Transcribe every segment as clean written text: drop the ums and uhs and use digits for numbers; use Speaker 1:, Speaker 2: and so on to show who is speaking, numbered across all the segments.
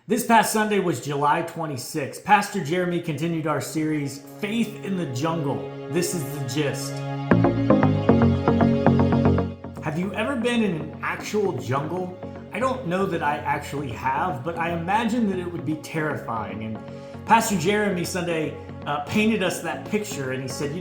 Speaker 1: This past Sunday was July 26th. Pastor Jeremy continued our series, Faith in the Jungle. This is the gist. Have you ever been in an actual jungle? I don't know that I actually have, but I imagine that it would be terrifying. And Pastor Jeremy Sunday painted us that picture, and he said,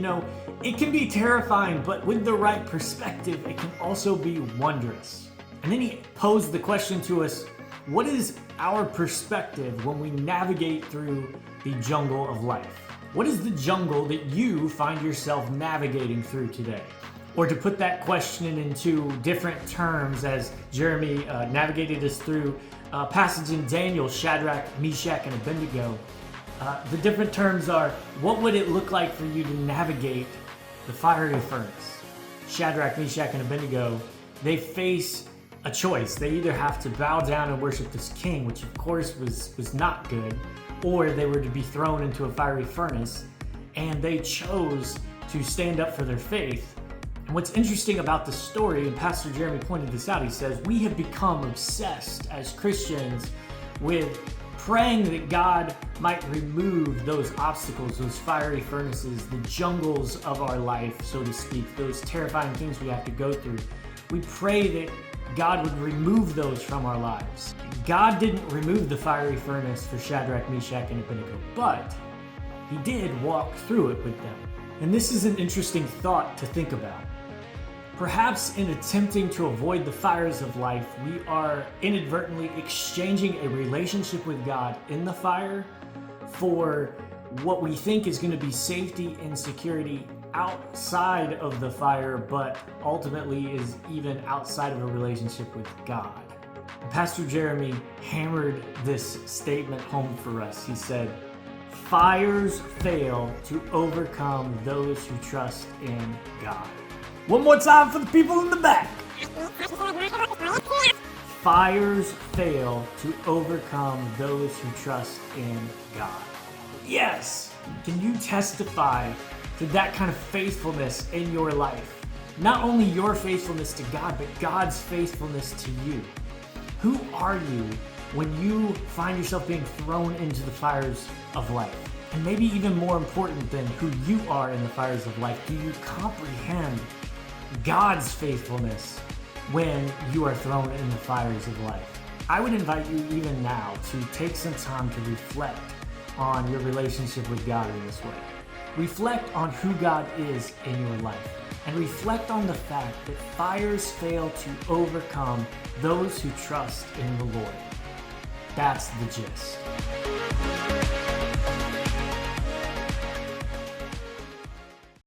Speaker 1: it can be terrifying, but with the right perspective, it can also be wondrous. And then he posed the question to us, what is our perspective when we navigate through the jungle of life? What is the jungle that you find yourself navigating through today? Or to put that question into different terms, as Jeremy navigated us through a passage in Daniel, Shadrach, Meshach, and Abednego, the different terms are, what would it look like for you to navigate the fiery furnace? Shadrach, Meshach, and Abednego, they face a choice. They either have to bow down and worship this king, which of course was not good, or they were to be thrown into a fiery furnace, and they chose to stand up for their faith. And what's interesting about the story, and Pastor Jeremy pointed this out, he says, we have become obsessed as Christians with praying that God might remove those obstacles, those fiery furnaces, the jungles of our life, so to speak, those terrifying things we have to go through. We pray that God would remove those from our lives. God didn't remove the fiery furnace for Shadrach, Meshach, and Abednego, but he did walk through it with them. And this is an interesting thought to think about. Perhaps in attempting to avoid the fires of life, we are inadvertently exchanging a relationship with God in the fire for what we think is going to be safety and security outside of the fire, but ultimately is even outside of a relationship with God. Pastor Jeremy hammered this statement home for us. He said, fires fail to overcome those who trust in God. One more time for the people in the back. Fires fail to overcome those who trust in God. Yes! Can you testify to that kind of faithfulness in your life? Not only your faithfulness to God, but God's faithfulness to you. Who are you when you find yourself being thrown into the fires of life? And maybe even more important than who you are in the fires of life, do you comprehend God's faithfulness when you are thrown in the fires of life? I would invite you even now to take some time to reflect on your relationship with God in this way. Reflect on who God is in your life, and reflect on the fact that fires fail to overcome those who trust in the Lord. That's the gist.